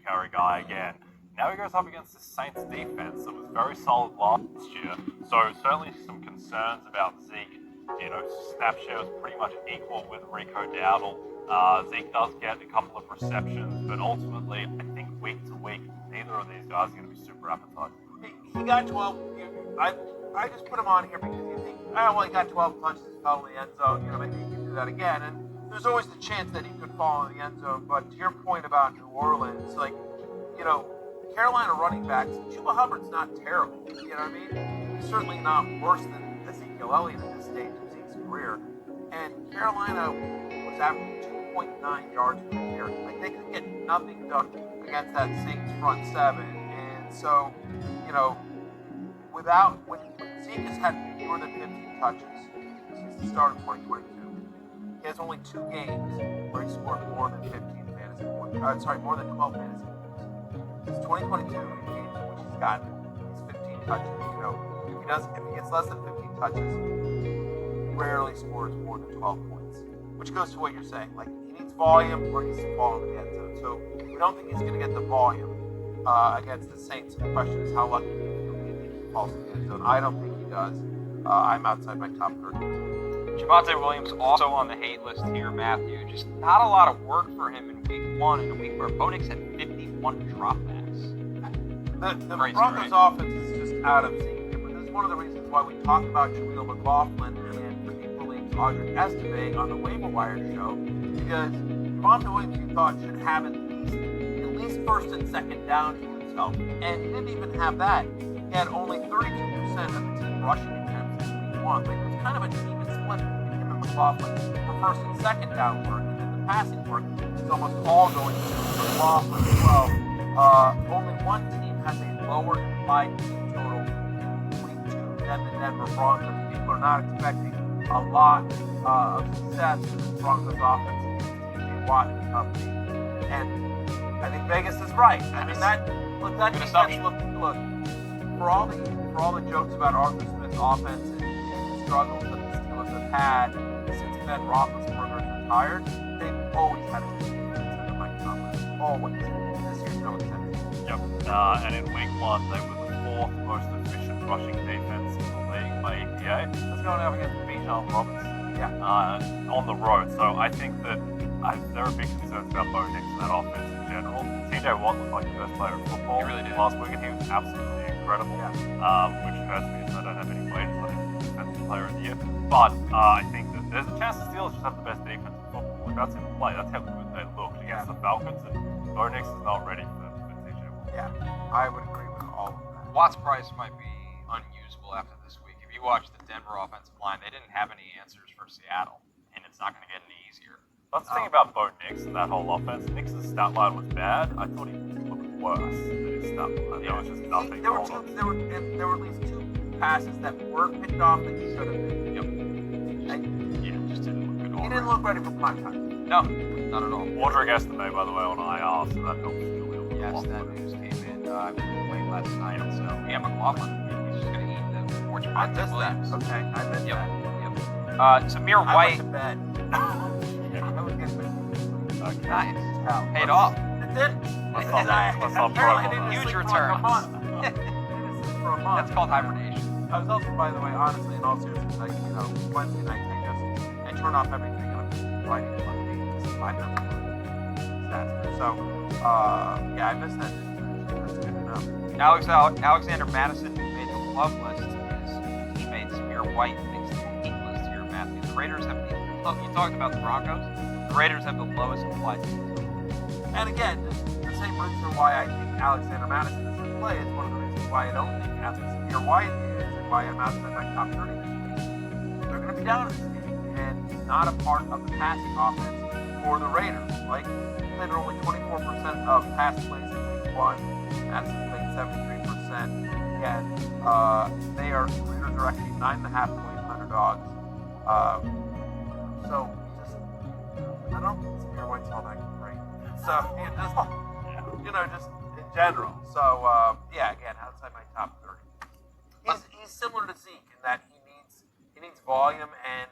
carry guy again. Now he goes up against the Saints defense that was very solid last year. So certainly some concerns about Zeke. Snap share is pretty much equal with Rico Dowdle. Zeke does get a couple of receptions, but ultimately, I think week to week, neither of these guys are going to be super appetizing. He got 12. I just put him on here because you think, he got 12 touches, fell in the end zone. Maybe he can do that again. And there's always the chance that he could fall in the end zone. But to your point about New Orleans, Carolina running backs, Chuba Hubbard's not terrible. You know what I mean? He's certainly not worse than Ezekiel Elliott at this stage of Zeke's career. And Carolina was averaging 2.9 yards per carry. They could get nothing done against that Saints front seven. And so, when Zeke has had fewer than 15 touches since the start of 2022, he has only 2 games where he scored more than 15 fantasy points. More than 12 fantasy points. Since 2022, in games in which he's gotten these 15 touches, if he gets less than 15 touches, he rarely scores more than 12 points. Which goes to what you're saying. He needs volume or he needs to fall in the end zone. So we don't think he's going to get the volume against the Saints. The question is how lucky do you think he falls in the end zone? I don't think he does. I'm outside my top 30. Javonte Williams also on the hate list here, Matthew. Just not a lot of work for him in week 1, in a week where Bo Nix had 51 dropbacks. The Broncos offense is just out of sync. But this is one of the reasons why we talk about Jaleel McLaughlin and Deeper League's Audrey Esteve on the waiver wire show, because Javonte Williams, you thought, should have at least first and second down to himself. And he didn't even have that. He had only 32% of the team rushing attempts in week 1. It was kind of an even split between him and McLaughlin for first and second down work. And then the passing work is almost all going to McLaughlin as well. Only one team has a lower implied team total in week 2 than the Denver Broncos. People are not expecting a lot of success in the Broncos offense against T.J. Watt and company. And I think Vegas is right. Look, for all the jokes about Arthur Smith's offense and the struggles that the Steelers have had since Ben Roethlisberger retired, they've always had a good defense under Mike Tomlin. Always. This year's no exception. Yep. And in week 1, they were the 4th most efficient rushing defense in the league by EPA. That's going up against Bijan Robinson. Yeah. On the road. So I think that there are big concerns about Bo Nix and that offense in general. T.J. Watt looked like the best player in football. He really did. Last week, and he was absolutely incredible. Yeah. Which hurts me because I don't have any wages on him as defensive player of the year. But I think that there's a chance the Steelers just have the best defense in football. That's in play. That's how good they looked against the Falcons. And Bo Nix is not ready for T.J. Watt. Yeah, I would agree with all of that. Watt's price might be unusable after this week. If you watch the Denver offensive line, they didn't have any answers for Seattle, and it's not going to get any easier. That's the thing about Bo Nix and that whole offense. Nix's stat line was bad. I thought he looked worse than his stat line. There was just nothing There going on. were at least 2 passes that weren't picked off that he should have been. Yep. Just didn't look good. He didn't look ready for prime time. No, not at all. Audrey Esteve, by the way, on IR, so that helps Jaleel. Yes, that news came in late last night. So, yeah, McLaughlin, he's just going to eat the fortune. I missed that. Okay, I missed that. Yep. Samir White. I went to bed. I was getting Okay. Nice. Paid off. It did. Let's not promo. Huge For returns. a month. I didn't sleep for a month. That's called hibernation. I was also, by the way, honestly, in all seriousness, Wednesday night I turn off everything and I'm writing Monday just 5 minutes before. So, I missed that. That's good enough. Alexander Madison, who made the love list, his teammate Samir White makes the hate list here, Matthew. The Raiders have you talked about the Broncos. The Raiders have the lowest implied team total. And again, the same reason why I think Alexander Madison is in play is one of the reasons why I don't think Samir White is and why I'm outside my top 30 this week. They're going to be down in this game, and he's not a part of the passing offense for the Raiders. He played only 24% of pass plays in week 1. Madison played 73%. Again, the Raiders are actually 9.5-point underdogs. So I don't think Samir White's all that great. So just in general. So again, outside my top 30. He's similar to Zeke in that he needs volume, and